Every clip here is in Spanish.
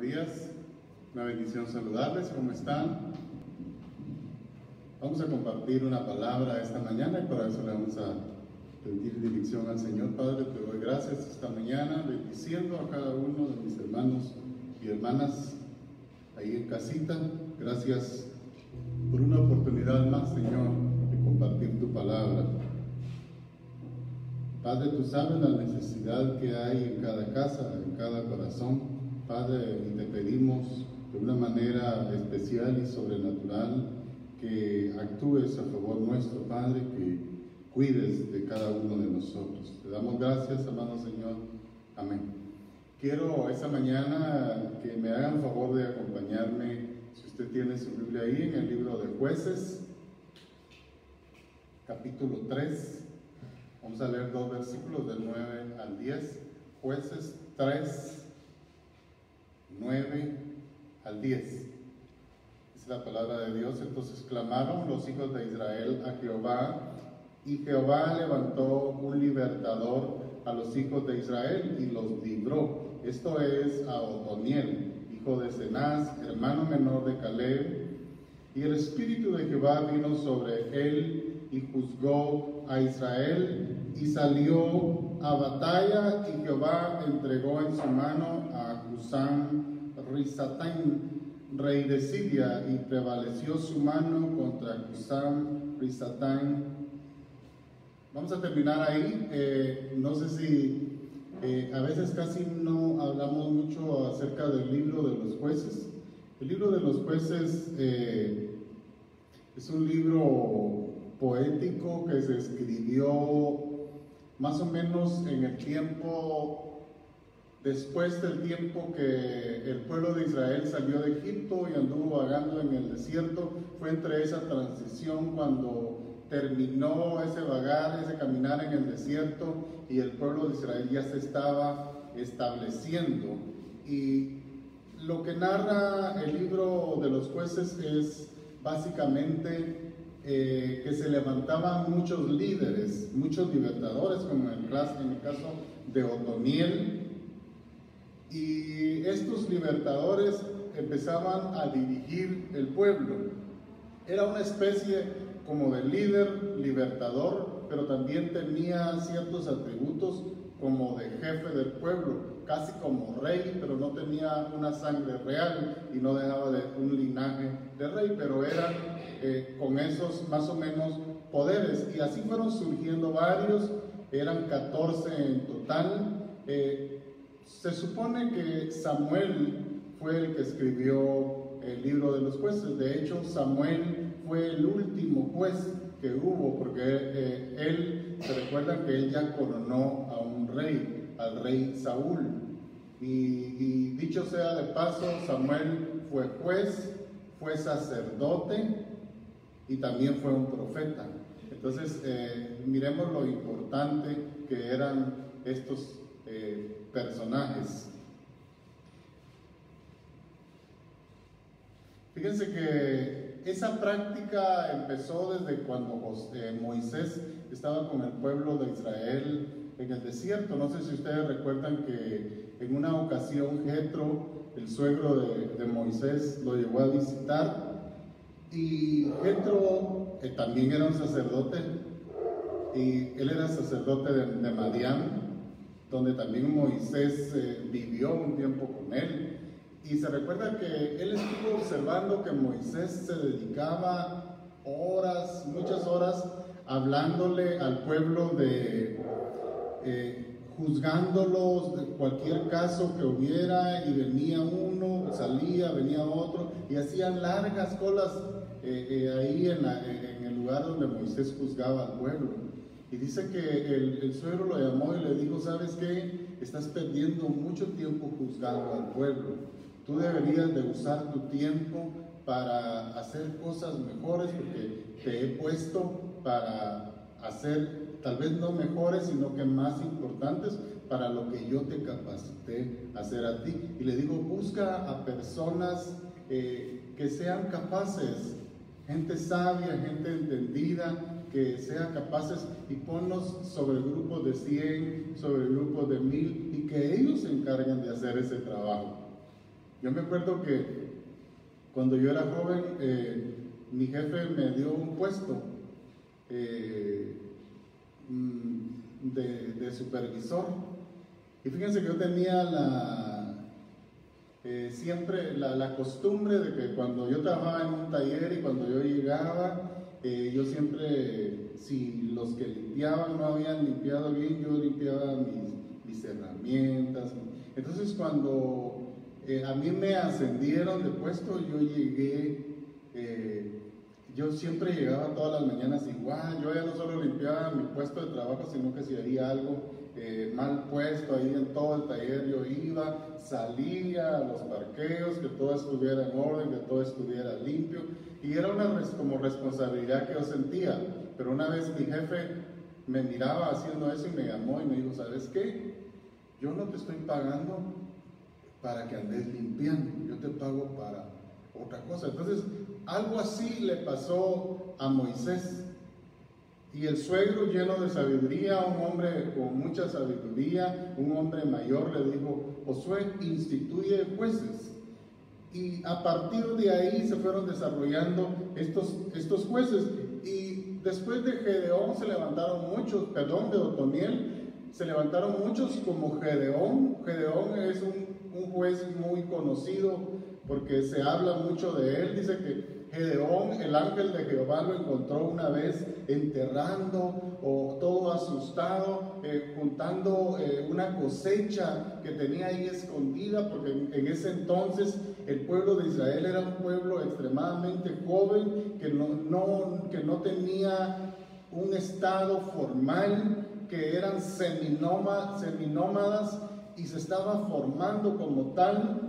días. Una bendición saludarles. ¿Cómo están? Vamos a compartir una palabra esta mañana y para eso le vamos a pedir dirección al Señor. Padre, te doy gracias esta mañana, bendiciendo a cada uno de mis hermanos y hermanas ahí en casita. Gracias por una oportunidad más, Señor, de compartir tu palabra. Padre, tú sabes la necesidad que hay en cada casa, en cada corazón. Padre, y te pedimos de una manera especial y sobrenatural que actúes a favor nuestro, Padre, que cuides de cada uno de nosotros. Te damos gracias, amado Señor. Amén. Quiero esta mañana que me hagan favor de acompañarme, si usted tiene su Biblia ahí, en el libro de Jueces, capítulo 3. Vamos a leer dos versículos del 9 al 10. Jueces 3, 9 al 10. Es la palabra de Dios. Entonces clamaron los hijos de Israel a Jehová, y Jehová levantó un libertador a los hijos de Israel y los libró. Esto es a Otoniel, hijo de Cenaz, hermano menor de Caleb. Y el espíritu de Jehová vino sobre él y juzgó a Israel, y salió a batalla, y Jehová entregó en su mano a Husán Risataim, rey de Siria, y prevaleció su mano contra Husán Risataim. Vamos a terminar ahí. No sé si a veces casi no hablamos mucho acerca del libro de los jueces. El libro de los jueces es un libro poético que se escribió más o menos en el tiempo, después del tiempo que el pueblo de Israel salió de Egipto y anduvo vagando en el desierto. Fue entre esa transición cuando terminó ese vagar, ese caminar en el desierto, y el pueblo de Israel ya se estaba estableciendo. Y lo que narra el libro de los jueces es básicamente que se levantaban muchos líderes, muchos libertadores, como en el caso de Otoniel, y estos libertadores empezaban a dirigir el pueblo. Era una especie como de líder libertador, pero también tenía ciertos atributos como de jefe del pueblo, casi como rey, pero no tenía una sangre real y no dejaba de un linaje de rey, pero eran con esos más o menos poderes. Y así fueron surgiendo varios, eran 14 en total. Se supone que Samuel fue el que escribió el libro de los jueces. De hecho, Samuel fue el último juez que hubo, porque se recuerda que él ya coronó a un rey, al rey Saúl. Y dicho sea de paso, Samuel fue juez, fue sacerdote y también fue un profeta. Entonces, miremos lo importante que eran estos personajes. Fíjense que esa práctica empezó desde cuando Moisés estaba con el pueblo de Israel en el desierto. No sé si ustedes recuerdan que en una ocasión Jetro, el suegro de Moisés, lo llevó a visitar, y Jetro también era un sacerdote, y él era sacerdote de Madián, donde también Moisés vivió un tiempo con él. Y se recuerda que él estuvo observando que Moisés se dedicaba horas, muchas horas, hablándole al pueblo juzgándolos de cualquier caso que hubiera, y venía uno, salía, venía otro, y hacían largas colas ahí en el lugar donde Moisés juzgaba al pueblo. Y dice que el suegro lo llamó y le dijo: ¿sabes qué? Estás perdiendo mucho tiempo juzgando al pueblo. Tú deberías de usar tu tiempo para hacer cosas mejores, porque te he puesto para hacer, tal vez no mejores, sino que más importantes, para lo que yo te capacité a hacer a ti. Y le digo: busca a personas que sean capaces, gente sabia, gente entendida, que sean capaces, y ponlos sobre grupos de 100, sobre grupos de 1000, y que ellos se encarguen de hacer ese trabajo. Yo me acuerdo que cuando yo era joven, mi jefe me dio un puesto de supervisor. Y fíjense que yo tenía siempre la costumbre de que cuando yo trabajaba en un taller y cuando yo llegaba, yo siempre, si los que limpiaban no habían limpiado bien, yo limpiaba mis herramientas. Entonces cuando a mí me ascendieron de puesto, yo llegué, yo siempre llegaba todas las mañanas igual. Yo ya no solo limpiaba mi puesto de trabajo, sino que si había algo mal puesto ahí en todo el taller, yo iba, salía a los parqueos, que todo estuviera en orden, que todo estuviera limpio, y era como responsabilidad que yo sentía. Pero una vez mi jefe me miraba haciendo eso y me llamó y me dijo: ¿sabes qué? Yo no te estoy pagando para que andes limpiando, yo te pago para otra cosa. Entonces, algo así le pasó a Moisés. Y el suegro, lleno de sabiduría, un hombre con mucha sabiduría, un hombre mayor, le dijo: Josué, instituye jueces. Y a partir de ahí se fueron desarrollando estos jueces. Y después de Gedeón se levantaron muchos, de Otoniel, se levantaron muchos como Gedeón. Gedeón es un juez muy conocido porque se habla mucho de él. Dice que Gedeón, el ángel de Jehová, lo encontró una vez enterrando o todo asustado, juntando una cosecha que tenía ahí escondida, porque en ese entonces el pueblo de Israel era un pueblo extremadamente joven, que no tenía un estado formal, que eran seminómadas y se estaba formando como tal.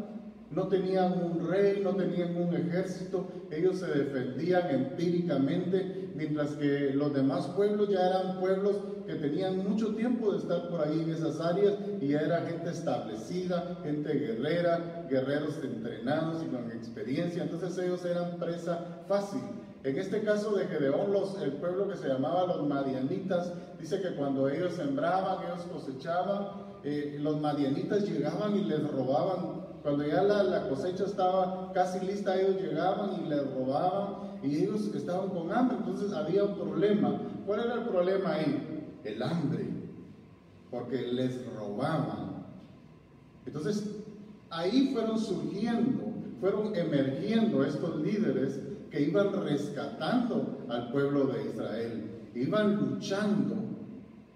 No tenían un rey, no tenían un ejército, ellos se defendían empíricamente, mientras que los demás pueblos ya eran pueblos que tenían mucho tiempo de estar por ahí en esas áreas, y ya era gente establecida, gente guerrera, guerreros entrenados y con experiencia. Entonces ellos eran presa fácil. En este caso de Gedeón, el pueblo que se llamaba los madianitas, dice que cuando ellos sembraban, ellos cosechaban, los madianitas llegaban y les robaban. Cuando ya la cosecha estaba casi lista, ellos llegaban y les robaban, y ellos estaban con hambre. Entonces había un problema. ¿Cuál era el problema ahí? El hambre, porque les robaban. Entonces ahí fueron surgiendo, fueron emergiendo estos líderes que iban rescatando al pueblo de Israel, iban luchando,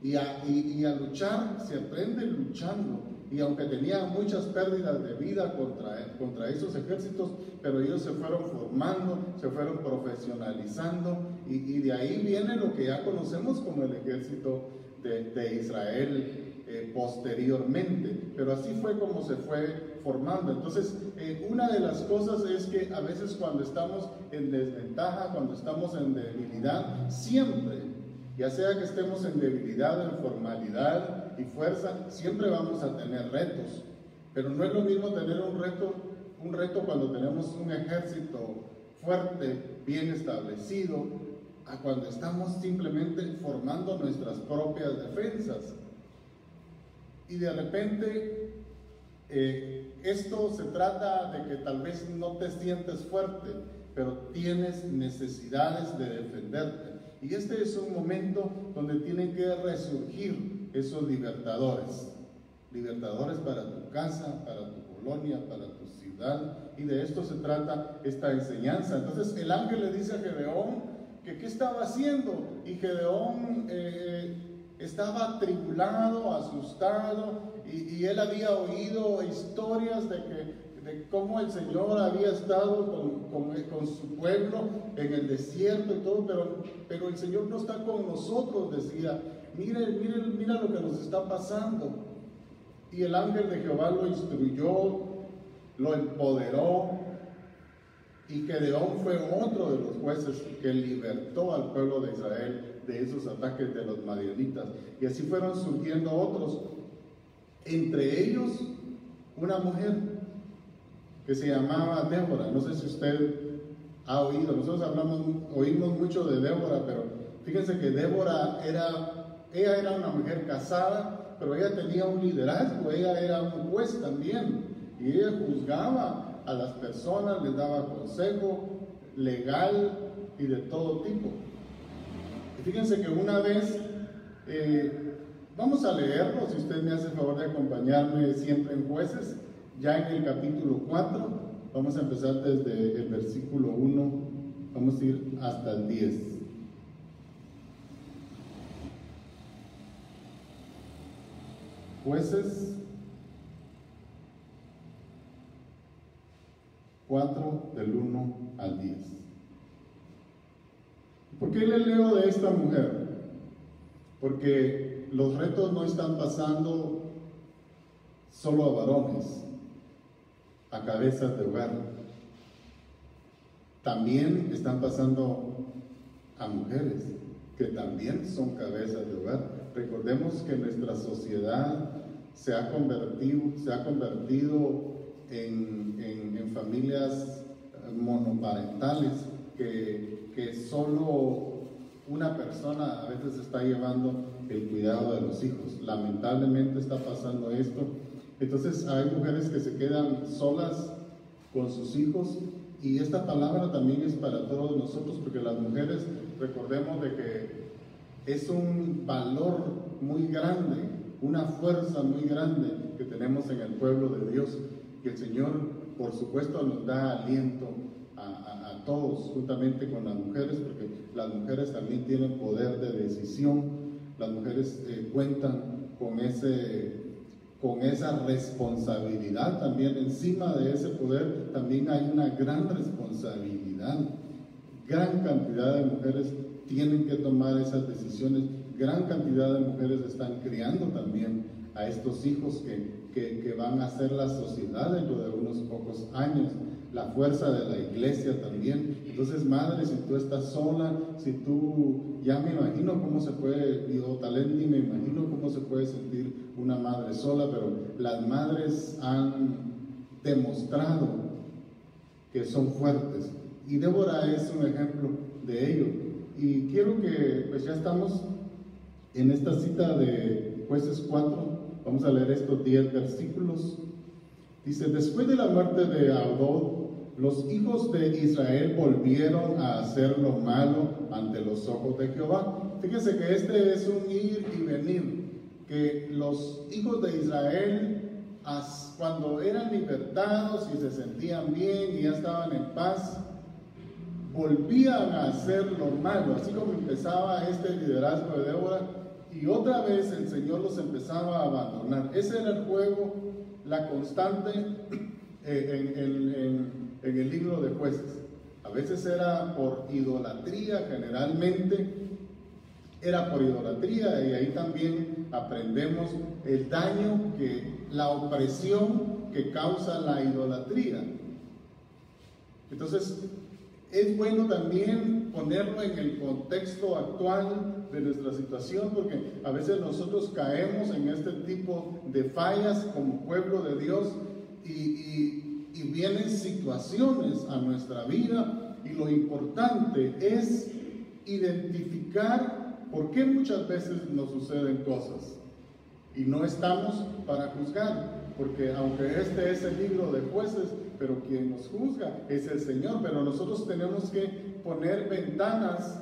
y a luchar se aprende luchando. Y aunque tenían muchas pérdidas de vida contra esos ejércitos, pero ellos se fueron formando, se fueron profesionalizando, y de ahí viene lo que ya conocemos como el ejército de Israel posteriormente. Pero así fue como se fue formando. Entonces, una de las cosas es que a veces cuando estamos en desventaja, cuando estamos en debilidad, siempre, ya sea que estemos en debilidad, en formalidad y fuerza, siempre vamos a tener retos. Pero no es lo mismo tener un reto cuando tenemos un ejército fuerte, bien establecido, a cuando estamos simplemente formando nuestras propias defensas. Y de repente, esto se trata de que tal vez no te sientes fuerte, pero tienes necesidades de defenderte. Y este es un momento donde tienen que resurgir esos libertadores. Libertadores para tu casa, para tu colonia, para tu ciudad. Y de esto se trata esta enseñanza. Entonces el ángel le dice a Gedeón que qué estaba haciendo. Y Gedeón estaba atribulado, asustado. Y él había oído historias de cómo el Señor había estado con su pueblo en el desierto y todo, pero el Señor no está con nosotros, decía. Mira lo que nos está pasando. Y el ángel de Jehová lo instruyó, lo empoderó, y Gedeón fue otro de los jueces que libertó al pueblo de Israel de esos ataques de los madianitas. Y así fueron surgiendo otros, entre ellos una mujer que se llamaba Débora. No sé si usted ha oído, nosotros oímos mucho de Débora, pero fíjense que Débora era una mujer casada, pero ella tenía un liderazgo, ella era un juez también, y ella juzgaba a las personas, les daba consejo legal y de todo tipo. Y fíjense que una vez, vamos a leerlo, si usted me hace el favor de acompañarme siempre en Jueces, ya en el capítulo 4, vamos a empezar desde el versículo 1, vamos a ir hasta el 10. Jueces 4 del 1 al 10. ¿Por qué le leo de esta mujer? Porque los retos no están pasando solo a varones, a cabezas de hogar. También están pasando a mujeres, que también son cabezas de hogar. Recordemos que nuestra sociedad se ha convertido en familias monoparentales, que solo una persona a veces está llevando el cuidado de los hijos. Lamentablemente está pasando esto. Entonces hay mujeres que se quedan solas con sus hijos, y esta palabra también es para todos nosotros, porque las mujeres, recordemos de que es un valor muy grande, una fuerza muy grande que tenemos en el pueblo de Dios, que el Señor, por supuesto, nos da aliento a todos, juntamente con las mujeres, porque las mujeres también tienen poder de decisión. Las mujeres cuentan con esa responsabilidad también. Encima de ese poder también hay una gran responsabilidad. Gran cantidad de mujeres tienen que tomar esas decisiones. Gran cantidad de mujeres están criando también a estos hijos que van a ser la sociedad dentro de unos pocos años, la fuerza de la iglesia también. Entonces, madre, si tú estás sola, si tú, ya me imagino cómo se puede, tal vez ni me imagino cómo se puede sentir una madre sola, pero las madres han demostrado que son fuertes, y Débora es un ejemplo de ello. Y quiero que, pues ya estamos en esta cita de Jueces 4, vamos a leer estos 10 versículos. Dice: después de la muerte de Adod, los hijos de Israel volvieron a hacer lo malo ante los ojos de Jehová. Fíjense que este es un ir y venir, que los hijos de Israel, cuando eran libertados y se sentían bien y ya estaban en paz, volvían a hacer lo malo, así como empezaba este liderazgo de Débora, y otra vez el Señor los empezaba a abandonar. Ese era el juego, la constante en el libro de Jueces. A veces era por idolatría, generalmente era por idolatría, y ahí también aprendemos el daño, la opresión que causa la idolatría. Entonces, es bueno también ponerlo en el contexto actual de nuestra situación, porque a veces nosotros caemos en este tipo de fallas como pueblo de Dios, y vienen situaciones a nuestra vida, y lo importante es identificar por qué muchas veces nos suceden cosas, y no estamos para juzgar, porque aunque este es el libro de Jueces, pero quien nos juzga es el Señor. Pero nosotros tenemos que poner ventanas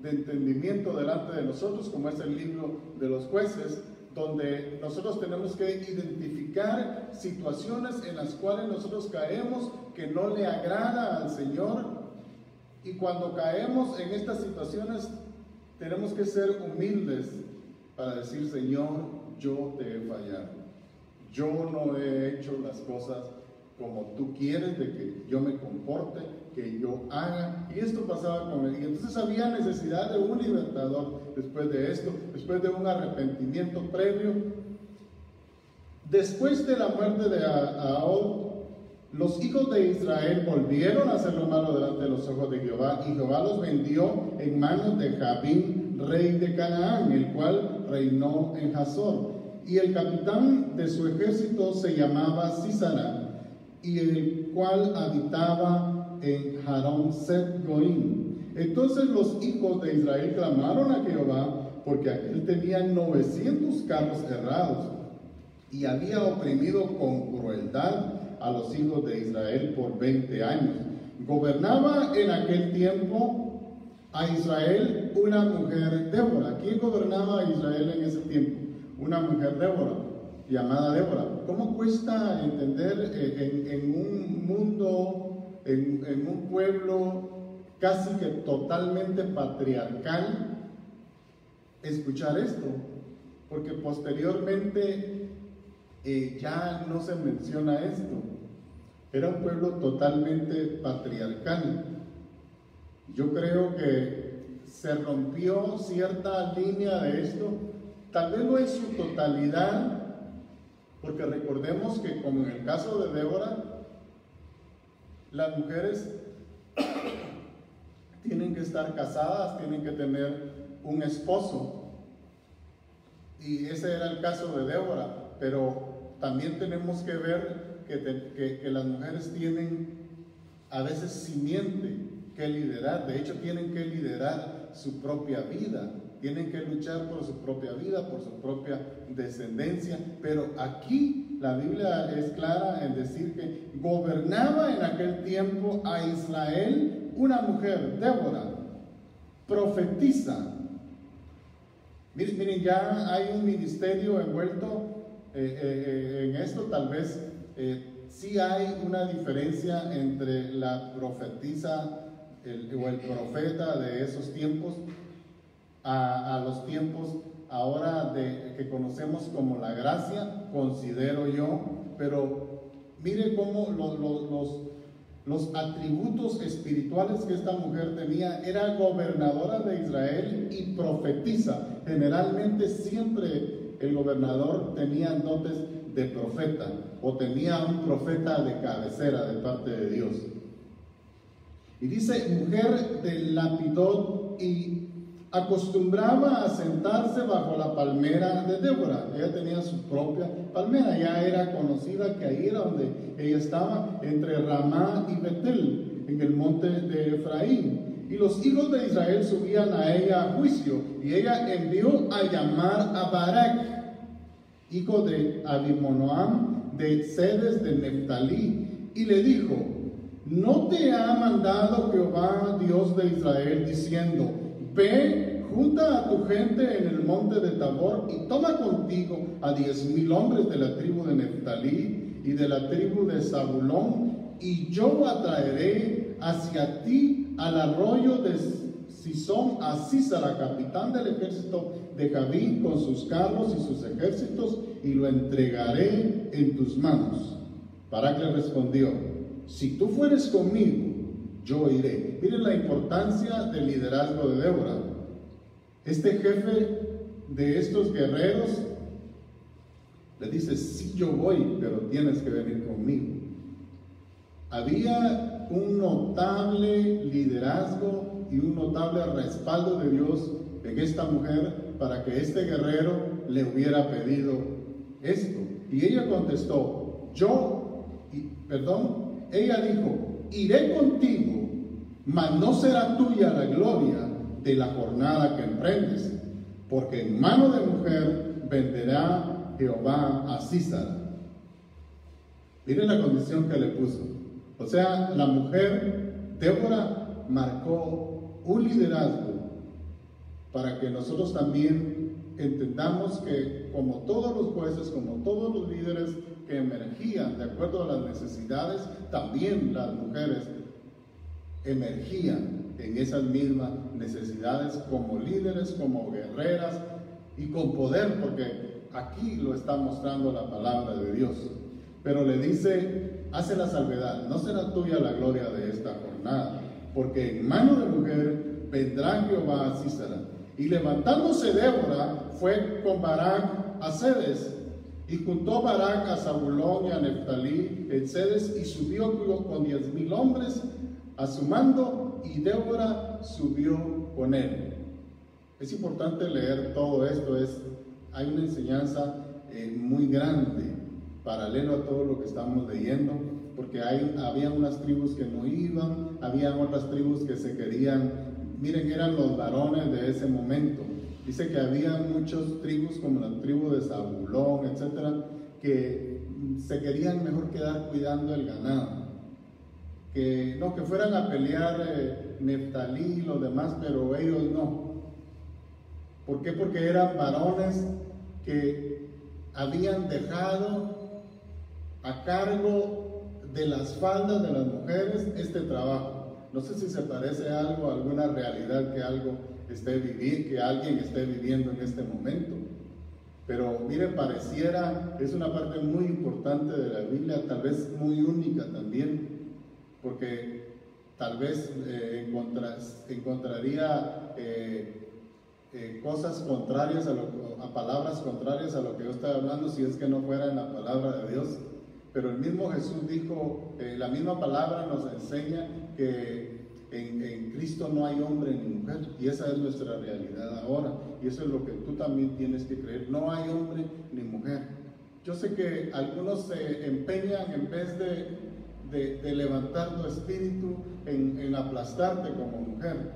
de entendimiento delante de nosotros, como es el libro de los Jueces, donde nosotros tenemos que identificar situaciones en las cuales nosotros caemos que no le agrada al Señor, y cuando caemos en estas situaciones tenemos que ser humildes para decir: Señor, yo te he fallado, yo no he hecho las cosas como tú quieres de que yo me comporte, que yo haga. Y esto pasaba con él, y entonces había necesidad de un libertador después de esto, después de un arrepentimiento previo. Después de la muerte de Ahod, los hijos de Israel volvieron a hacer lo malo delante de los ojos de Jehová, y Jehová los vendió en manos de Jabín, rey de Canaán, el cual reinó en Hazor, y el capitán de su ejército se llamaba Sísara, y el cual habitaba en Harón Set Goim. Entonces los hijos de Israel clamaron a Jehová, porque aquel tenía 900 carros herrados, y había oprimido con crueldad a los hijos de Israel por 20 años. Gobernaba en aquel tiempo a Israel una mujer Débora. ¿Quién gobernaba a Israel en ese tiempo? Una mujer Débora, llamada Débora. ¿Cómo cuesta entender en un mundo, en un pueblo casi que totalmente patriarcal, escuchar esto? Porque posteriormente ya no se menciona esto. Era un pueblo totalmente patriarcal. Yo creo que se rompió cierta línea de esto, tal vez no en su totalidad, porque recordemos que, como en el caso de Débora, las mujeres tienen que estar casadas, tienen que tener un esposo, y ese era el caso de Débora. Pero también tenemos que ver que las mujeres tienen a veces simiente que liderar. De hecho, tienen que liderar su propia vida, tienen que luchar por su propia vida, por su propia descendencia. Pero aquí la Biblia es clara en decir que gobernaba en aquel tiempo a Israel una mujer, Débora, profetisa. Miren, ya hay un ministerio envuelto en esto. Tal vez sí hay una diferencia entre la profetisa o el profeta de esos tiempos a los tiempos ahora que conocemos como la gracia, considero yo. Pero mire cómo los atributos espirituales que esta mujer tenía. Era gobernadora de Israel y profetisa. Generalmente siempre el gobernador tenía dotes de profeta, o tenía un profeta de cabecera de parte de Dios. Y dice, mujer de Lapidot, y acostumbraba a sentarse bajo la palmera de Débora. Ella tenía su propia palmera, ya era conocida que ahí era donde ella estaba, entre Ramá y Betel, en el monte de Efraín. Y los hijos de Israel subían a ella a juicio, y ella envió a llamar a Barak, hijo de Abimonoam, de Sedes de Neftalí, y le dijo, ¿no te ha mandado Jehová, Dios de Israel, diciendo, ve, junta a tu gente en el monte de Tabor, y toma contigo a 10,000 hombres de la tribu de Neftalí y de la tribu de Zabulón, y yo atraeré hacia ti al arroyo de Sison a Sísara, capitán del ejército de Javín, con sus carros y sus ejércitos, y lo entregaré en tus manos. Barak le respondió, si tú fueres conmigo, yo iré. Miren la importancia del liderazgo de Débora. Este jefe de estos guerreros le dice, sí, yo voy, pero tienes que venir conmigo. Había un notable liderazgo y un notable respaldo de Dios en esta mujer para que este guerrero le hubiera pedido esto. Y ella contestó, ella dijo, iré contigo, mas no será tuya la gloria de la jornada que emprendes, porque en mano de mujer venderá Jehová a Sísara. Miren la condición que le puso. O sea, la mujer, Débora, marcó un liderazgo para que nosotros también entendamos que, como todos los jueces, como todos los líderes que emergían de acuerdo a las necesidades, también las mujeres emergían en esas mismas necesidades como líderes, como guerreras y con poder, porque aquí lo está mostrando la palabra de Dios. Pero le dice, hace la salvedad, no será tuya la gloria de esta jornada, porque en mano de mujer vendrá Jehová a Sísara. Y levantándose Débora, fue con Barak a Sedes, y juntó Barak a Zabulón y a Neftalí en Sedes, y subió con 10,000 hombres a su mando, y Débora subió con él. Es importante leer todo esto, hay una enseñanza muy grande, paralelo a todo lo que estamos leyendo, porque había unas tribus que no iban, había otras tribus que se querían, miren, eran los varones de ese momento. Dice que había muchas tribus, como la tribu de Zabulón, etcétera, que se querían mejor quedar cuidando el ganado, que fueran a pelear Neftalí y los demás, pero ellos no. ¿Por qué? Porque eran varones que habían dejado a cargo de las faldas de las mujeres este trabajo. No sé si se parece a algo, a alguna realidad que alguien esté viviendo en este momento. Pero mire, es una parte muy importante de la Biblia, tal vez muy única también, porque tal vez encontraría cosas contrarias a palabras contrarias a lo que yo estoy hablando, si es que no fuera en la palabra de Dios. Pero el mismo Jesús dijo, la misma palabra nos enseña que en Cristo no hay hombre ni mujer, y esa es nuestra realidad ahora, y eso es lo que tú también tienes que creer. No hay hombre ni mujer. Yo sé que algunos se empeñan, en vez de levantar tu espíritu, en aplastarte como mujer,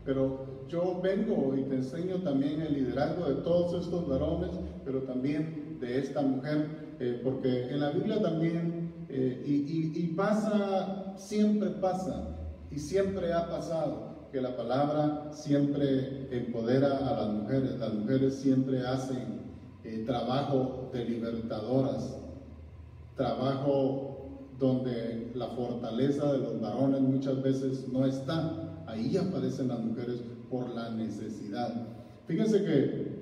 pero yo vengo y te enseño también el liderazgo de todos estos varones, pero también de esta mujer, porque en la Biblia también, siempre pasa, y siempre ha pasado, que la palabra siempre empodera a las mujeres siempre hacen trabajo de libertadoras, trabajo donde la fortaleza de los varones muchas veces no está. Ahí aparecen las mujeres por la necesidad. Fíjense que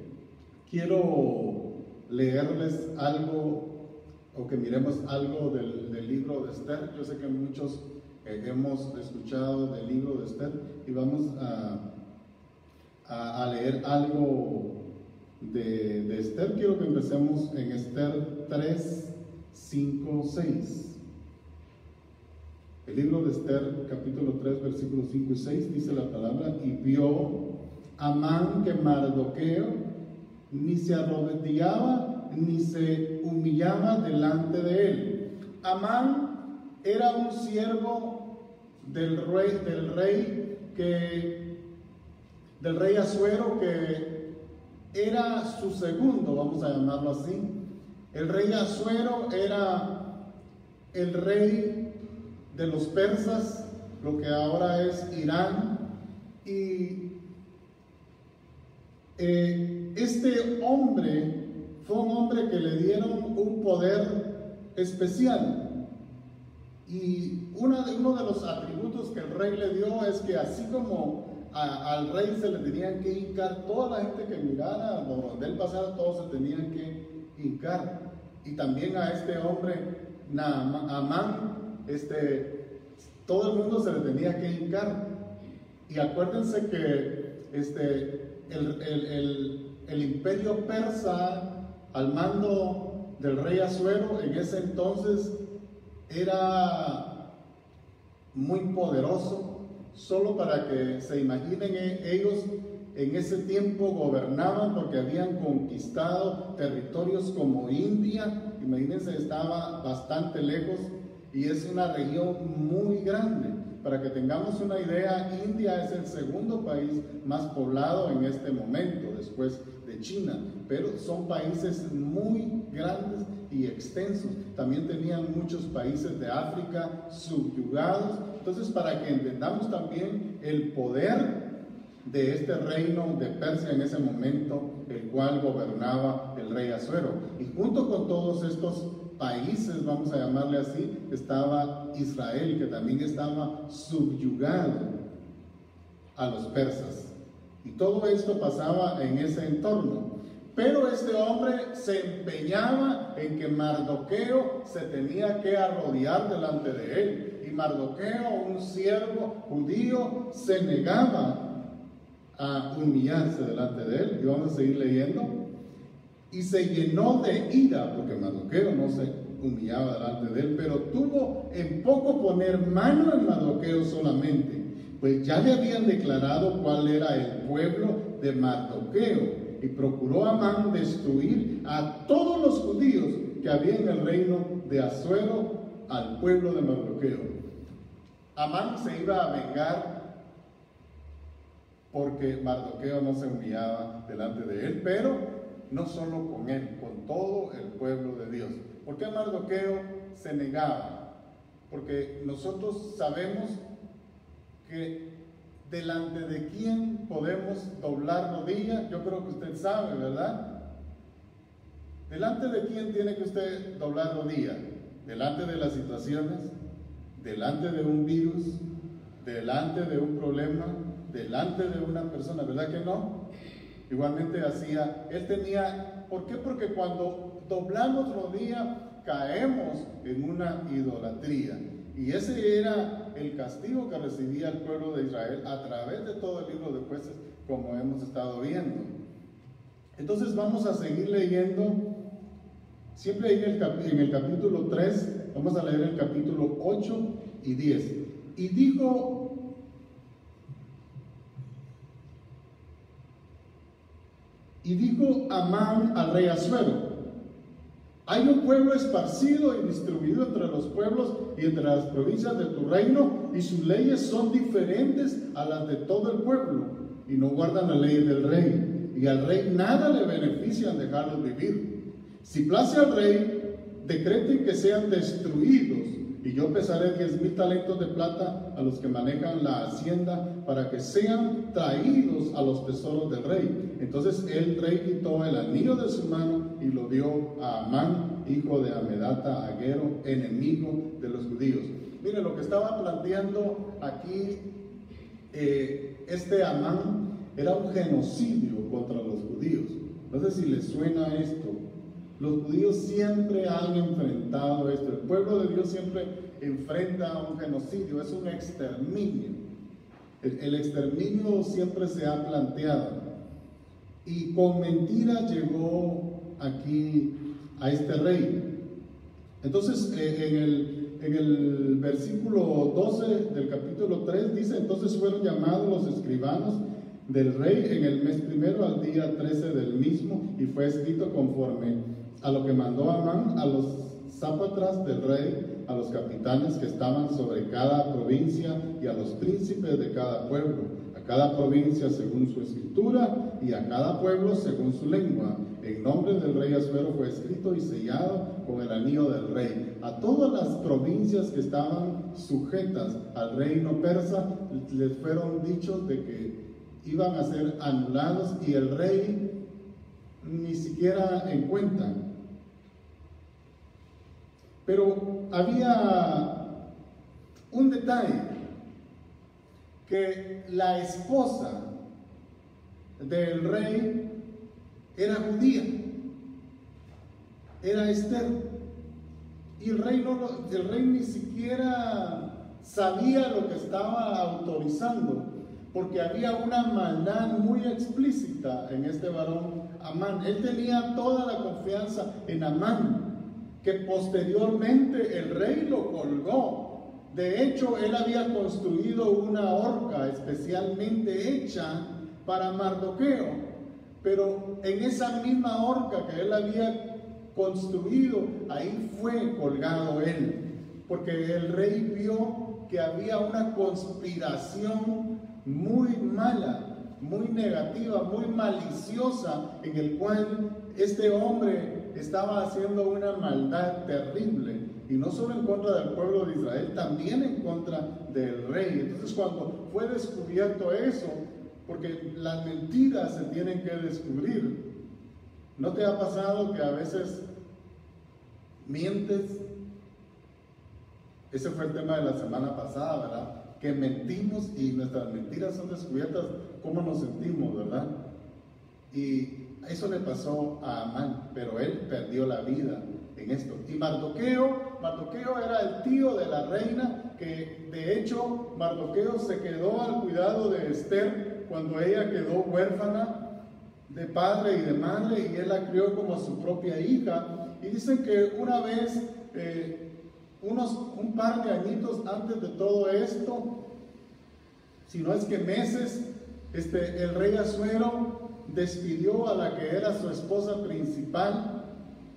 quiero leerles algo, o que miremos algo del libro de Esther. Yo sé que muchos hemos escuchado del libro de Esther, y vamos a leer algo de Esther. Quiero que empecemos en Esther 3, 5, 6. El libro de Esther, capítulo 3, versículos 5 y 6, dice la palabra: y vio Amán que Mardoqueo ni se arrodillaba ni se humillaba delante de él. Amán era un siervo del rey Asuero, que era su segundo, vamos a llamarlo así. El rey Asuero era el rey de los persas, lo que ahora es Irán, y este hombre fue un hombre que le dieron un poder especial, y uno de los atributos que el rey le dio es que, así como al rey se le tenían que hincar, toda la gente que mirara por donde él pasara, todos se tenían que hincar, y también a este hombre Amán, todo el mundo se le tenía que hincar. Y acuérdense que el imperio persa, al mando del rey Asuero, en ese entonces era muy poderoso. Solo para que se imaginen, ellos en ese tiempo gobernaban porque habían conquistado territorios como India. Imagínense, estaba bastante lejos, y es una región muy grande. Para que tengamos una idea, India es el segundo país más poblado en este momento, después de China, pero son países muy grandes y extensos. También tenían muchos países de África subyugados. Entonces, para que entendamos también el poder de este reino de Persia en ese momento, el cual gobernaba el rey Asuero. Y junto con todos estos países, vamos a llamarle así, estaba Israel, que también estaba subyugado a los persas. Y todo esto pasaba en ese entorno. Pero este hombre se empeñaba en que Mardoqueo se tenía que arrodillar delante de él. Y Mardoqueo, un siervo judío, se negaba a humillarse delante de él. Y vamos a seguir leyendo. Y se llenó de ira, porque Mardoqueo no se humillaba delante de él, pero tuvo en poco poner mano en Mardoqueo solamente, pues ya le habían declarado cuál era el pueblo de Mardoqueo, y procuró Amán destruir a todos los judíos que había en el reino de Asuero al pueblo de Mardoqueo. Amán se iba a vengar porque Mardoqueo no se humillaba delante de él, pero no solo con él, con todo el pueblo de Dios. ¿Por qué Mardoqueo se negaba? Porque nosotros sabemos que delante de quién podemos doblar rodilla. Yo creo que usted sabe, ¿verdad? ¿Delante de quién tiene que usted doblar rodilla? Delante de las situaciones, delante de un virus, delante de un problema, delante de una persona, ¿verdad que no? Igualmente hacía, él tenía, ¿por qué? Porque cuando doblamos rodilla caemos en una idolatría. Y ese era el castigo que recibía el pueblo de Israel a través de todo el libro de Jueces, como hemos estado viendo. Entonces vamos a seguir leyendo, siempre ahí en el capítulo 3, vamos a leer el capítulo 8 y 10. Y dijo Amán al rey Asuero: hay un pueblo esparcido y distribuido entre los pueblos y entre las provincias de tu reino, y sus leyes son diferentes a las de todo el pueblo, y no guardan la ley del rey, y al rey nada le beneficia en dejarlos vivir. Si place al rey, decreten que sean destruidos, y yo pesaré 10,000 talentos de plata a los que manejan la hacienda, para que sean traídos a los tesoros del rey. Entonces el rey quitó el anillo de su mano y lo dio a Amán, hijo de Hamedata, agüero, enemigo de los judíos. Mire lo que estaba planteando aquí este Amán era un genocidio contra los judíos. No sé si les suena esto. Los judíos siempre han enfrentado esto. El pueblo de Dios siempre enfrenta un genocidio, es un exterminio. El exterminio siempre se ha planteado. Y con mentiras llegó aquí a este rey. Entonces, en el versículo 12 del capítulo 3 dice: entonces fueron llamados los escribanos del rey en el mes primero al día 13 del mismo, y fue escrito conforme a lo que mandó Amán a los sátrapas del rey, a los capitanes que estaban sobre cada provincia y a los príncipes de cada pueblo, a cada provincia según su escritura y a cada pueblo según su lengua. En nombre del rey Asuero fue escrito y sellado con el anillo del rey. A todas las provincias que estaban sujetas al reino persa les fueron dichos de que iban a ser anulados, y el rey ni siquiera en cuenta. Pero había un detalle, que la esposa del rey era judía, era Esther, y el rey ni siquiera sabía lo que estaba autorizando, porque había una maldad muy explícita en este varón Amán. Él tenía toda la confianza en Amán, que posteriormente el rey lo colgó. De hecho, él había construido una horca especialmente hecha para Mardoqueo, pero en esa misma horca que él había construido, ahí fue colgado él, porque el rey vio que había una conspiración muy mala, muy negativa, muy maliciosa, en el cual este hombre estaba haciendo una maldad terrible, y no solo en contra del pueblo de Israel, también en contra del rey. Entonces, cuando fue descubierto eso, porque las mentiras se tienen que descubrir, ¿no te ha pasado que a veces mientes? Ese fue el tema de la semana pasada, ¿verdad? Que mentimos y nuestras mentiras son descubiertas, ¿cómo nos sentimos, verdad? Y eso le pasó a Amán, pero él perdió la vida en esto. Y Mardoqueo era el tío de la reina, que de hecho Mardoqueo se quedó al cuidado de Esther cuando ella quedó huérfana de padre y de madre, y él la crió como su propia hija. Y dicen que una vez, un par de añitos antes de todo esto, si no es que meses, el rey Asuero despidió a la que era su esposa principal,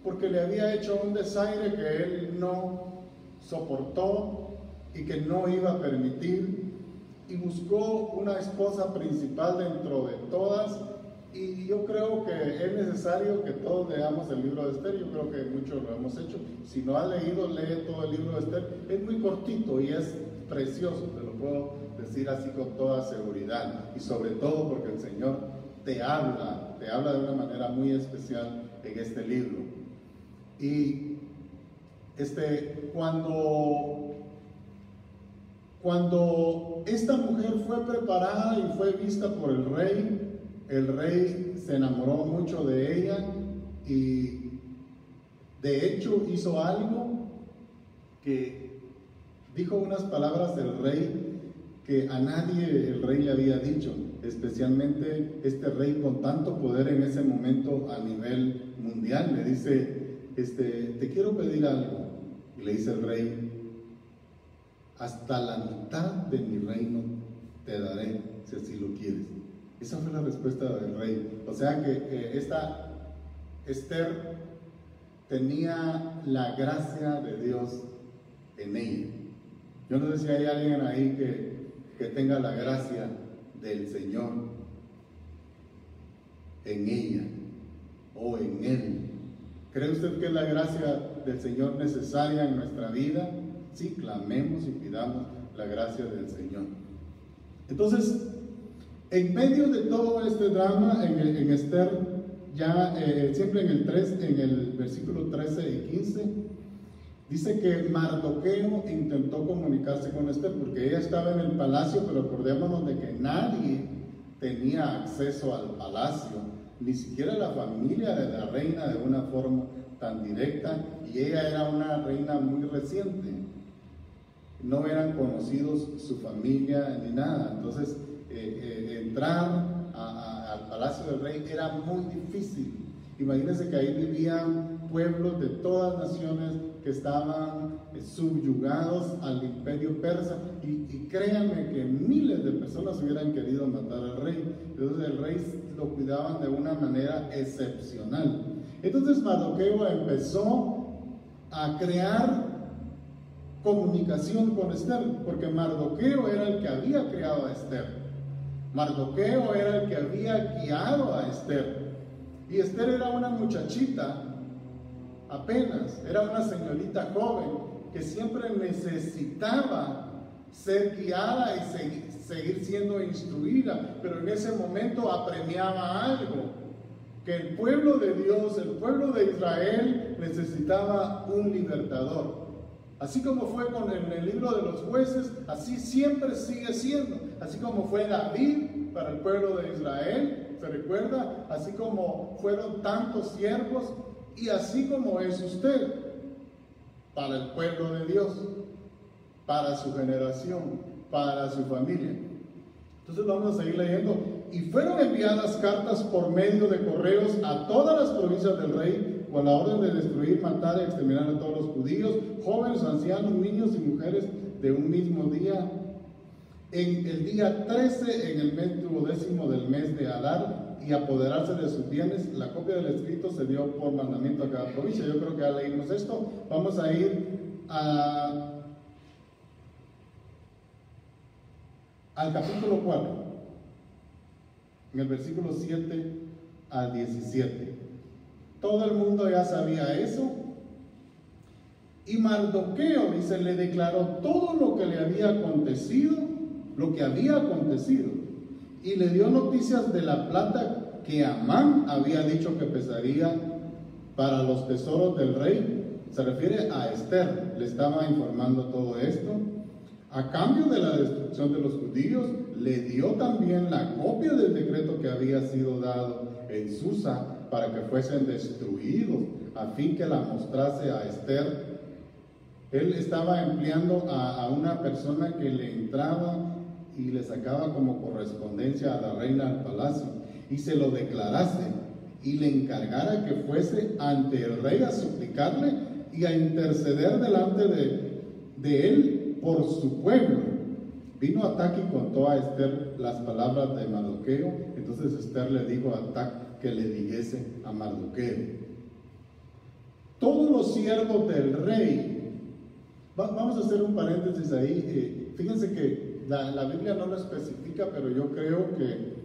porque le había hecho un desaire que él no soportó y que no iba a permitir, y buscó una esposa principal dentro de todas, Y yo creo que es necesario que todos leamos el libro de Esther. Yo creo que muchos lo hemos hecho. Si no has leído, lee todo el libro de Esther. Es muy cortito y es precioso, te lo puedo decir así con toda seguridad. Y sobre todo porque el Señor te habla de una manera muy especial en este libro. Y cuando esta mujer fue preparada y fue vista por el rey se enamoró mucho de ella y de hecho hizo algo que dijo unas palabras del rey que a nadie el rey le había dicho, especialmente este rey con tanto poder en ese momento a nivel mundial. Le dice, te quiero pedir algo. Y le dice el rey, hasta la mitad de mi reino te daré, si así lo quieres. Esa fue la respuesta del rey. O sea que esta Esther tenía la gracia de Dios en ella. Yo no sé si hay alguien ahí que tenga la gracia del Señor en ella o en él. ¿Cree usted que es la gracia del Señor necesaria en nuestra vida? Sí, clamemos y pidamos la gracia del Señor. Entonces, en medio de todo este drama, en Esther, ya siempre en el versículo 13 y 15, dice que Mardoqueo intentó comunicarse con Esther, porque ella estaba en el palacio, pero acordémonos de que nadie tenía acceso al palacio, ni siquiera la familia de la reina de una forma tan directa, y ella era una reina muy reciente. No eran conocidos su familia ni nada. Entonces entrar al palacio del rey era muy difícil. Imagínense que ahí vivían pueblos de todas naciones que estaban subyugados al imperio persa, y créanme que miles de personas hubieran querido matar al rey. Entonces el rey lo cuidaban de una manera excepcional. Entonces Mardoqueo empezó a crear comunicación con Esther, porque Mardoqueo era el que había creado a Esther. Mardoqueo era el que había guiado a Esther. Y Esther era una muchachita, apenas, era una señorita joven que siempre necesitaba ser guiada y seguir siendo instruida, pero en ese momento apremiaba algo, que el pueblo de Dios, el pueblo de Israel necesitaba un libertador. Así como fue en el libro de los jueces, así siempre sigue siendo. Así como fue David para el pueblo de Israel, ¿se recuerda? Así como fueron tantos siervos, y así como es usted para el pueblo de Dios, para su generación, para su familia. Entonces vamos a seguir leyendo. Y fueron enviadas cartas por medio de correos a todas las provincias del rey, con la orden de destruir, matar y exterminar a todos los judíos, jóvenes, ancianos, niños y mujeres, de un mismo día. En el día 13, en el mes 12º del mes de Adar, y apoderarse de sus bienes. La copia del escrito se dio por mandamiento a cada provincia. Yo creo que ya leímos esto. Vamos a ir al capítulo 4, en el versículo 7 al 17. Todo el mundo ya sabía eso. Y Mardoqueo, dice, le declaró todo lo que le había acontecido, y le dio noticias de la plata que Amán había dicho que pesaría para los tesoros del rey. Se refiere a Esther, le estaba informando todo esto. A cambio de la destrucción de los judíos, le dio también la copia del decreto que había sido dado en Susa para que fuesen destruidos, a fin que la mostrase a Esther. Él estaba empleando a una persona que le entraba y le sacaba como correspondencia a la reina al palacio, y se lo declarase, y le encargara que fuese ante el rey a suplicarle y a interceder delante de él por su pueblo. Vino Atac y contó a Esther las palabras de Mardoqueo. Entonces Esther le dijo a Atac que le dijese a Mardoqueo. Todos los siervos del rey, vamos a hacer un paréntesis ahí. Fíjense que la Biblia no lo especifica, pero yo creo que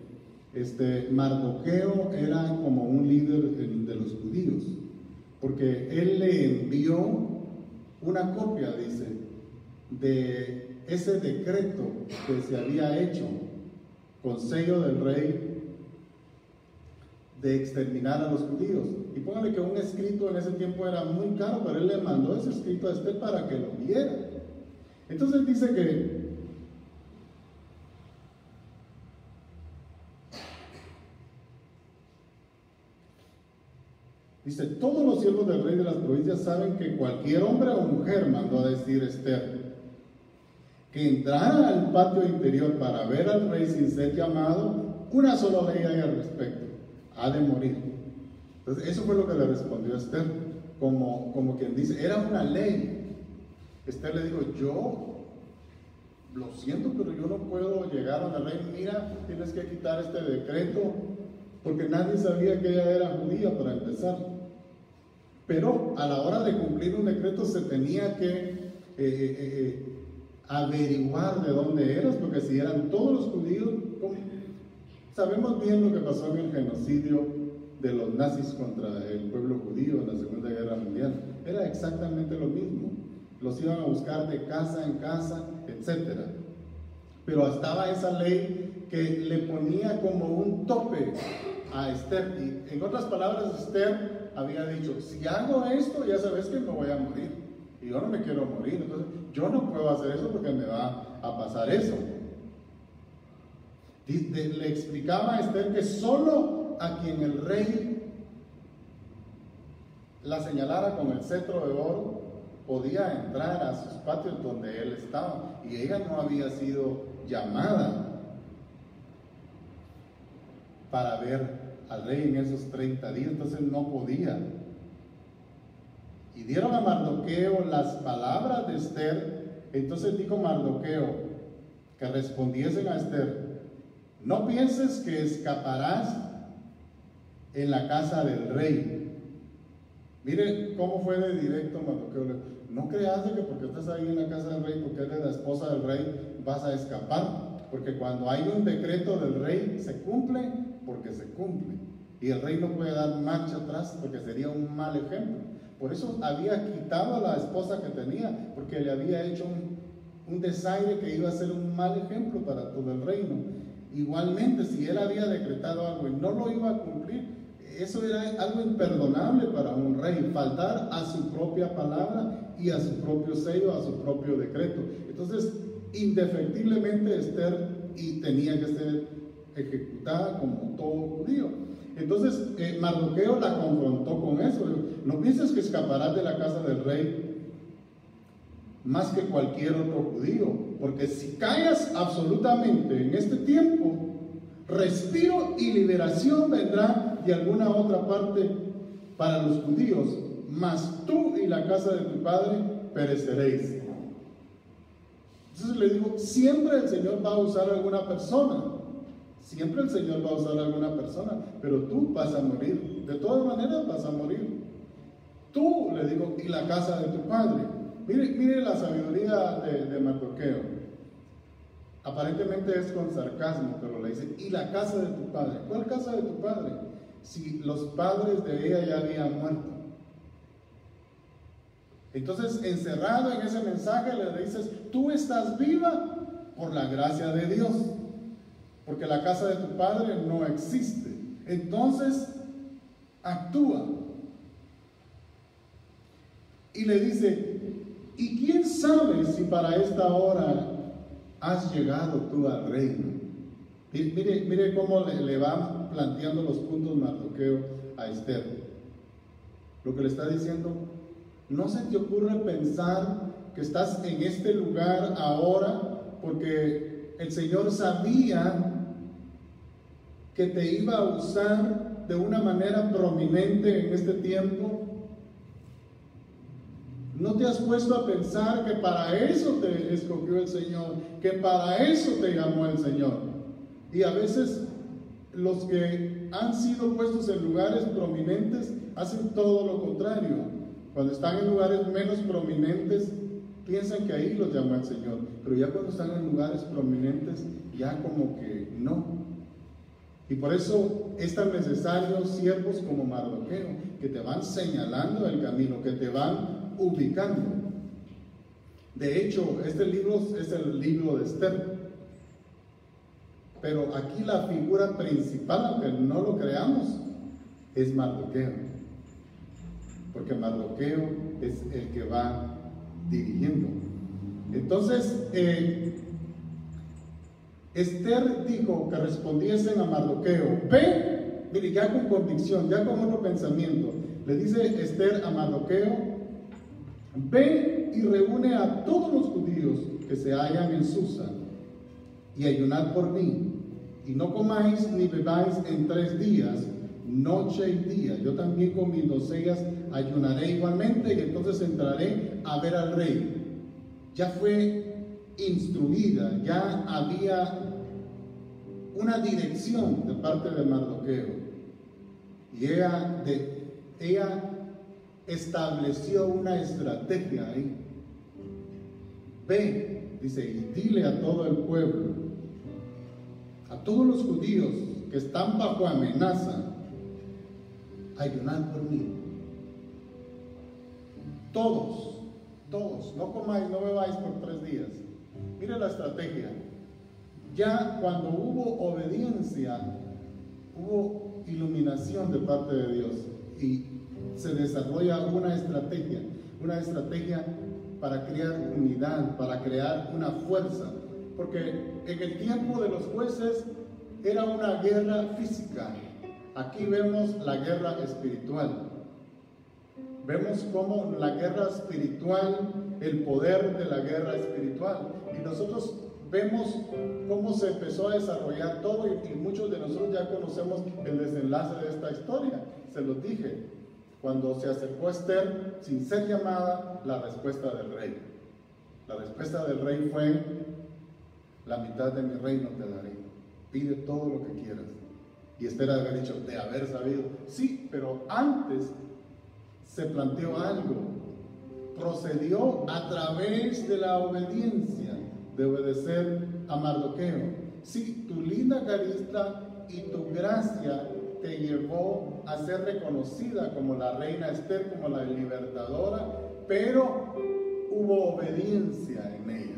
Mardoqueo era como un líder de los judíos, porque él le envió una copia, dice, de ese decreto que se había hecho con sello del rey de exterminar a los judíos. Y póngale que un escrito en ese tiempo era muy caro, pero él le mandó ese escrito a Esther para que lo viera. Entonces dice que todos los siervos del rey de las provincias saben que cualquier hombre o mujer, mandó a decir Esther, que entrara al patio interior para ver al rey sin ser llamado, una sola ley hay al respecto: ha de morir. Entonces eso fue lo que le respondió Esther, como quien dice, era una ley. Esther le dijo: yo lo siento, pero yo no puedo llegar a el rey. Mira, tienes que quitar este decreto, porque nadie sabía que ella era judía, para empezar. Pero a la hora de cumplir un decreto se tenía que averiguar de dónde eras, porque si eran todos los judíos, sabemos bien lo que pasó en el genocidio de los nazis contra el pueblo judío en la Segunda Guerra Mundial. Era exactamente lo mismo. Los iban a buscar de casa en casa, etc. Pero estaba esa ley que le ponía como un tope a Esther. Y en otras palabras, Esther había dicho: si hago esto, ya sabes que me voy a morir. Y yo no me quiero morir. Entonces, yo no puedo hacer eso porque me va a pasar eso. Le explicaba a Esther que solo a quien el rey la señalara con el cetro de oro podía entrar a sus patios donde él estaba, y ella no había sido llamada para ver al rey en esos 30 días, entonces no podía. Y dieron a Mardoqueo las palabras de Esther. Entonces dijo Mardoqueo que respondiesen a Esther: no pienses que escaparás en la casa del rey. Mire cómo fue de directo Mardoqueo. No creas de que porque estás ahí en la casa del rey, porque eres la esposa del rey, vas a escapar. Porque cuando hay un decreto del rey, se cumple porque se cumple. Y el rey no puede dar marcha atrás, porque sería un mal ejemplo. Por eso había quitado a la esposa que tenía, porque le había hecho un desaire que iba a ser un mal ejemplo para todo el reino. Igualmente, si él había decretado algo y no lo iba a cumplir, eso era algo imperdonable para un rey: faltar a su propia palabra y a su propio sello, a su propio decreto. Entonces, indefectiblemente Esther tenía que ser ejecutada como todo judío. Entonces Mardoqueo la confrontó con eso: no pienses que escaparás de la casa del rey más que cualquier otro judío, porque si callas absolutamente en este tiempo, respiro y liberación vendrá de alguna otra parte para los judíos, mas tú y la casa de tu padre pereceréis. Entonces le digo, siempre el Señor va a usar a alguna persona, siempre el Señor va a usar a alguna persona, pero tú vas a morir, de todas maneras vas a morir. Tú, le digo, y la casa de tu padre. Mire la sabiduría de Mardoqueo. Aparentemente es con sarcasmo, pero le dice: y la casa de tu padre. ¿Cuál casa de tu padre? Si los padres de ella ya habían muerto. Entonces, encerrado en ese mensaje, le dices: tú estás viva por la gracia de Dios, porque la casa de tu padre no existe. Entonces, actúa. Y le dice: ¿y quién sabe si para esta hora has llegado tú al reino? Mire cómo le van planteando los puntos Mardoqueo a Esther. Lo que le está diciendo: no se te ocurre pensar que estás en este lugar ahora porque el Señor sabía que te iba a usar de una manera prominente en este tiempo. ¿No te has puesto a pensar que para eso te escogió el Señor? Que para eso te llamó el Señor. Y a veces los que han sido puestos en lugares prominentes hacen todo lo contrario. Cuando están en lugares menos prominentes, piensan que ahí los llamó el Señor. Pero ya cuando están en lugares prominentes, ya como que no. Y por eso es tan necesario siervos como Mardoqueo, que te van señalando el camino, que te van ubicando. De hecho, este libro es el libro de Esther. Pero aquí la figura principal, aunque no lo creamos, es Mardoqueo. Porque Mardoqueo es el que va dirigiendo. Entonces, Esther dijo que respondiesen a Mardoqueo: ve, mire, ya con convicción, ya con otro pensamiento, le dice Esther a Mardoqueo: ve y reúne a todos los judíos que se hallan en Susa y ayunad por mí, y no comáis ni bebáis en 3 días, noche y día. Yo también con mis doncellas ayunaré igualmente, y entonces entraré a ver al rey. Ya fue instruida, ya había una dirección de parte de Mardoqueo, y ella estableció una estrategia ahí. Ve, dice, y dile a todo el pueblo, a todos los judíos que están bajo amenaza, ayunad por mí. Todos, no comáis, no bebáis por 3 días. Mire la estrategia. Ya cuando hubo obediencia, hubo iluminación de parte de Dios, y se desarrolla una estrategia para crear unidad, para crear una fuerza, porque en el tiempo de los jueces era una guerra física. Aquí vemos la guerra espiritual. Vemos cómo la guerra espiritual, el poder de la guerra espiritual, y nosotros vemos cómo se empezó a desarrollar todo, y muchos de nosotros ya conocemos el desenlace de esta historia. Se los dije, cuando se acercó Esther sin ser llamada, la respuesta del rey. La respuesta del rey fue: la mitad de mi reino te daré, pide todo lo que quieras. Y Esther había dicho, de haber sabido, sí, pero antes se planteó algo, procedió a través de la obediencia, de obedecer a Mardoqueo. Sí, tu linda carita y tu gracia te llevó a ser reconocida como la reina Esther, como la libertadora, pero hubo obediencia en ella.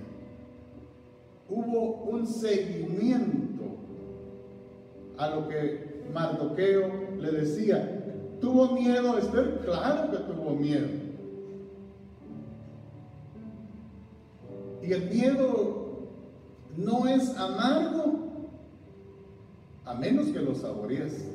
Hubo un seguimiento a lo que Mardoqueo le decía. ¿Tuvo miedo Esther? Claro que tuvo miedo. Y el miedo no es amargo, a menos que lo saborees.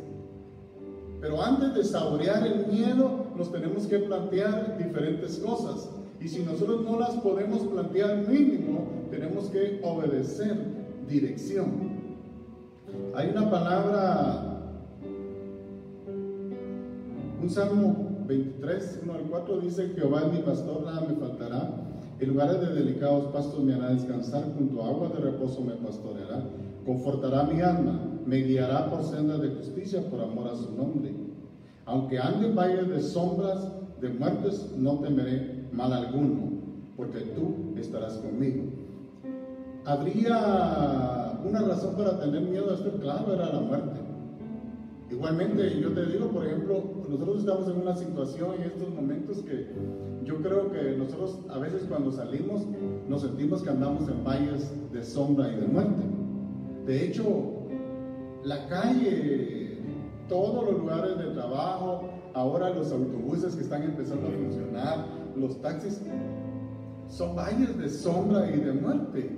Pero antes de saborear el miedo, nos tenemos que plantear diferentes cosas. Y si nosotros no las podemos plantear mínimo, tenemos que obedecer dirección. Hay una palabra, un Salmo 23, 1 al 4 dice: Jehová es mi pastor, nada me faltará. En lugares de delicados pastos me hará descansar, junto a aguas de reposo me pastoreará. Confortará mi alma, me guiará por sendas de justicia por amor a su nombre. Aunque ande en valles de sombras de muertes, no temeré mal alguno, porque tú estarás conmigo. ¿Habría una razón para tener miedo a esto? Claro, era la muerte. Igualmente, yo te digo, por ejemplo, nosotros estamos en una situación en estos momentos que yo creo que nosotros a veces cuando salimos nos sentimos que andamos en valles de sombra y de muerte. De hecho, la calle, todos los lugares de trabajo, ahora los autobuses que están empezando a funcionar, los taxis, son valles de sombra y de muerte.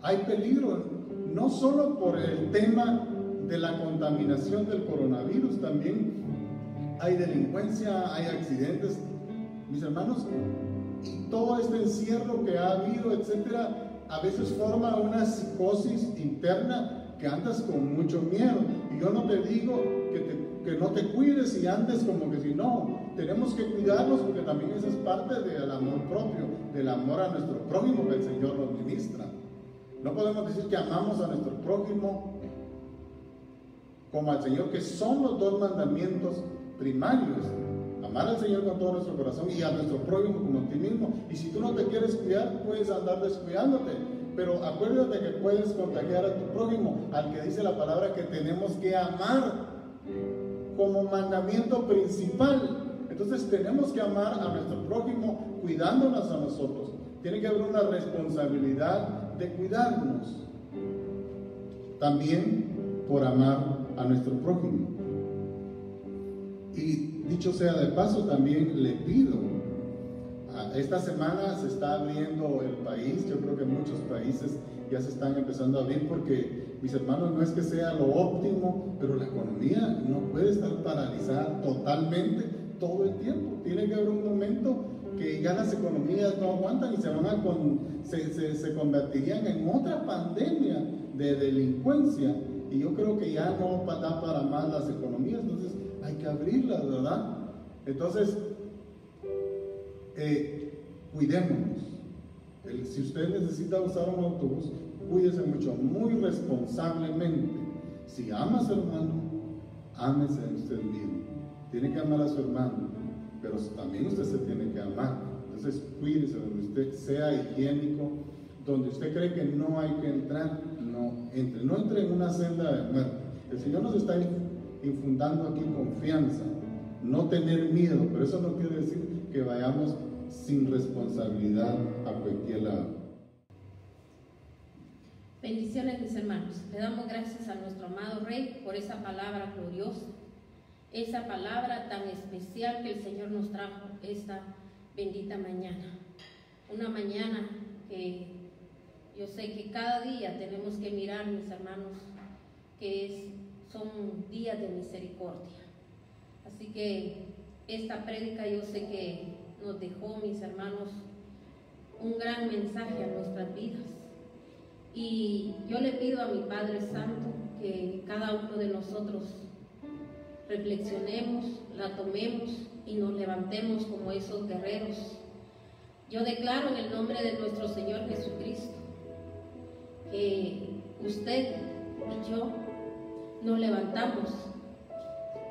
Hay peligro, no solo por el tema de la contaminación del coronavirus, también hay delincuencia, hay accidentes, mis hermanos, y todo este encierro que ha habido, etcétera, a veces forma una psicosis interna que andas con mucho miedo. Y yo no te digo que no te cuides y andes como que si no, tenemos que cuidarnos, porque también esa es parte del amor propio, del amor a nuestro prójimo que el Señor nos ministra. No podemos decir que amamos a nuestro prójimo como al Señor, que son los 2 mandamientos primarios: amar al Señor con todo nuestro corazón y a nuestro prójimo como a ti mismo. Y si tú no te quieres cuidar, puedes andar descuidándote, pero acuérdate que puedes contagiar a tu prójimo, al que dice la palabra que tenemos que amar como mandamiento principal. Entonces tenemos que amar a nuestro prójimo cuidándonos a nosotros. Tiene que haber una responsabilidad de cuidarnos también por amar a nuestro prójimo. Y dicho sea de paso, también le pido, esta semana se está abriendo el país. Yo creo que muchos países ya se están empezando a abrir, porque, mis hermanos, no es que sea lo óptimo, pero la economía no puede estar paralizada totalmente todo el tiempo. Tiene que haber un momento que ya las economías no aguantan y se convertirían en otra pandemia de delincuencia, y yo creo que ya no da para más las economías. Entonces hay que abrirlas, ¿verdad? Entonces cuidémonos. Si usted necesita usar un autobús, cuídese mucho, muy responsablemente. Si ama a su hermano, ámese a usted mismo. Tiene que amar a su hermano, pero también usted se tiene que amar. Entonces cuídese, donde usted sea higiénico, donde usted cree que no hay que entrar, no entre en una senda de muerte. El Señor nos está infundando aquí confianza, no tener miedo, pero eso no quiere decir que vayamos sin responsabilidad a cualquier lado. Bendiciones, mis hermanos. Le damos gracias a nuestro amado Rey por esa palabra gloriosa, esa palabra tan especial que el Señor nos trajo esta bendita mañana. Una mañana que yo sé que cada día tenemos que mirar, mis hermanos, que son días de misericordia. Así que esta prédica yo sé que nos dejó, mis hermanos, un gran mensaje a nuestras vidas. Y yo le pido a mi Padre Santo que cada uno de nosotros reflexionemos, la tomemos y nos levantemos como esos guerreros. Yo declaro en el nombre de nuestro Señor Jesucristo que usted y yo nos levantamos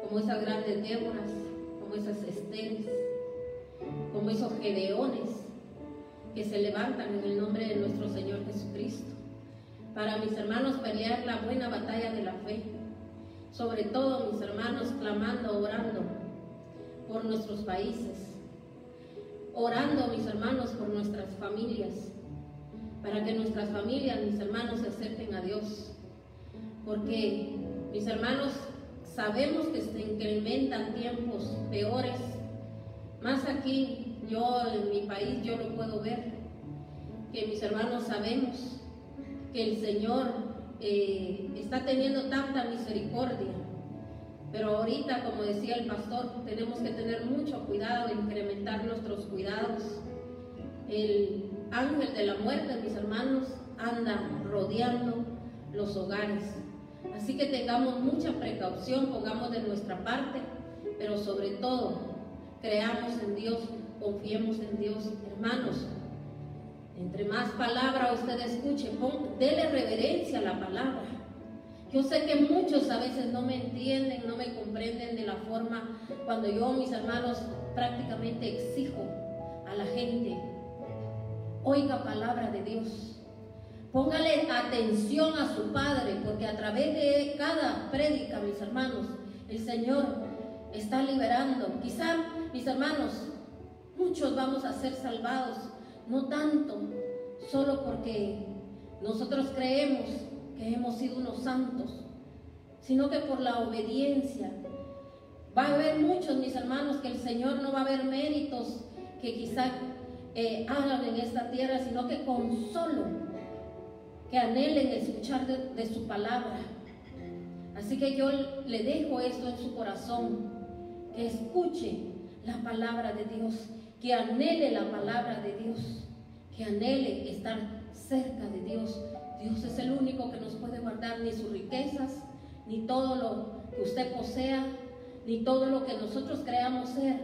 como esas grandes Déboras, como esas Esteres, como esos Gedeones que se levantan en el nombre de nuestro Señor Jesucristo, para, mis hermanos, pelear la buena batalla de la fe. Sobre todo, mis hermanos, clamando, orando por nuestros países, orando, mis hermanos, por nuestras familias, para que nuestras familias, mis hermanos, se acerquen a Dios. Porque, mis hermanos, sabemos que se incrementan tiempos peores. Más aquí, yo en mi país, yo lo puedo ver, que mis hermanos sabemos que el Señor está teniendo tanta misericordia, pero ahorita, como decía el pastor, tenemos que tener mucho cuidado, incrementar nuestros cuidados. El ángel de la muerte, mis hermanos, anda rodeando los hogares, así que tengamos mucha precaución, pongamos de nuestra parte, pero sobre todo creamos en Dios, confiemos en Dios, hermanos. Entre más palabra usted escuche, dele reverencia a la palabra. Yo sé que muchos a veces no me entienden, no me comprenden de la forma cuando yo, mis hermanos, prácticamente exijo a la gente: oiga palabra de Dios, póngale atención a su Padre, porque a través de cada prédica, mis hermanos, el Señor está liberando. Quizá, mis hermanos, muchos vamos a ser salvados, no tanto solo porque nosotros creemos que hemos sido unos santos, sino que por la obediencia. Va a haber muchos, mis hermanos, que el Señor no va a ver méritos que quizá hagan en esta tierra, sino que con solo que anhelen escuchar de su palabra. Así que yo le dejo esto en su corazón, que escuche la palabra de Dios, que anhele la palabra de Dios, que anhele estar cerca de Dios. Dios es el único que nos puede guardar, ni sus riquezas, ni todo lo que usted posea, ni todo lo que nosotros creamos ser,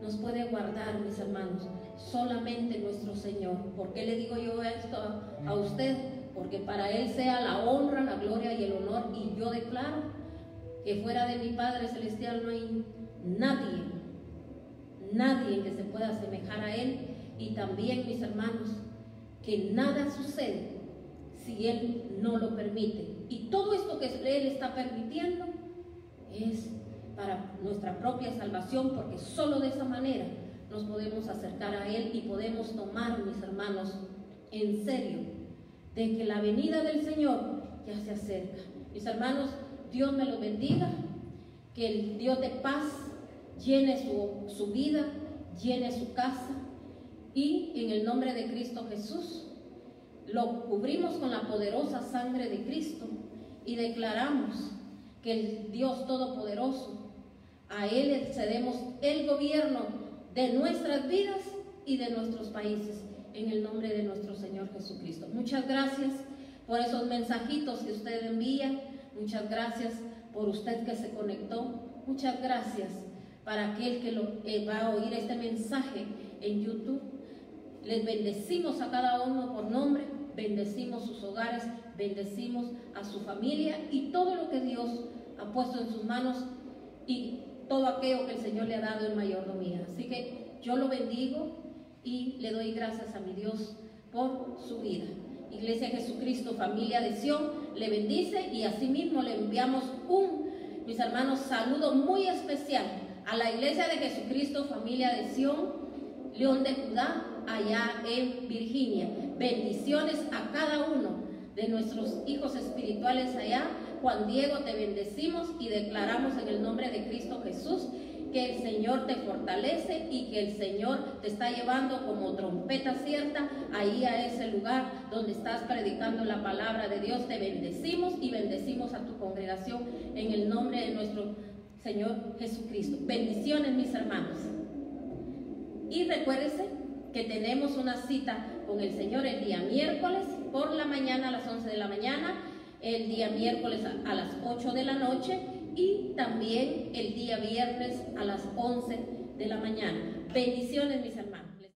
nos puede guardar, mis hermanos. Solamente nuestro Señor. ¿Por qué le digo yo esto a usted? Porque para Él sea la honra, la gloria y el honor. Y yo declaro que fuera de mi Padre Celestial no hay nadie que se pueda asemejar a Él. Y también, mis hermanos, que nada sucede si Él no lo permite. Y todo esto que Él está permitiendo es para nuestra propia salvación, porque solo de esa manera nos podemos acercar a Él y podemos tomar, mis hermanos, en serio, de que la venida del Señor ya se acerca. Mis hermanos, Dios me los bendiga, que el Dios de paz llene su vida, llene su casa, y en el nombre de Cristo Jesús lo cubrimos con la poderosa sangre de Cristo y declaramos que el Dios Todopoderoso, a Él le cedemos el gobierno de nuestras vidas y de nuestros países, en el nombre de nuestro Señor Jesucristo. Muchas gracias por esos mensajitos que usted envía, muchas gracias por usted que se conectó, muchas gracias para aquel que va a oír este mensaje en YouTube. Les bendecimos a cada uno por nombre, bendecimos sus hogares, bendecimos a su familia y todo lo que Dios ha puesto en sus manos y todo aquello que el Señor le ha dado en mayordomía. Así que yo lo bendigo y le doy gracias a mi Dios por su vida. Iglesia de Jesucristo, familia de Sion, le bendice, y asimismo le enviamos mis hermanos, saludo muy especial a la Iglesia de Jesucristo, familia de Sion, León de Judá, allá en Virginia. Bendiciones a cada uno de nuestros hijos espirituales allá. Juan Diego, te bendecimos y declaramos en el nombre de Cristo Jesús que el Señor te fortalece y que el Señor te está llevando como trompeta cierta ahí a ese lugar donde estás predicando la palabra de Dios. Te bendecimos y bendecimos a tu congregación en el nombre de nuestro Señor Jesucristo. Bendiciones, mis hermanos. Y recuérdense que tenemos una cita con el Señor el día miércoles por la mañana a las 11 de la mañana, el día miércoles a las 8 de la noche y también el día viernes a las 11 de la mañana. Bendiciones, mis hermanos.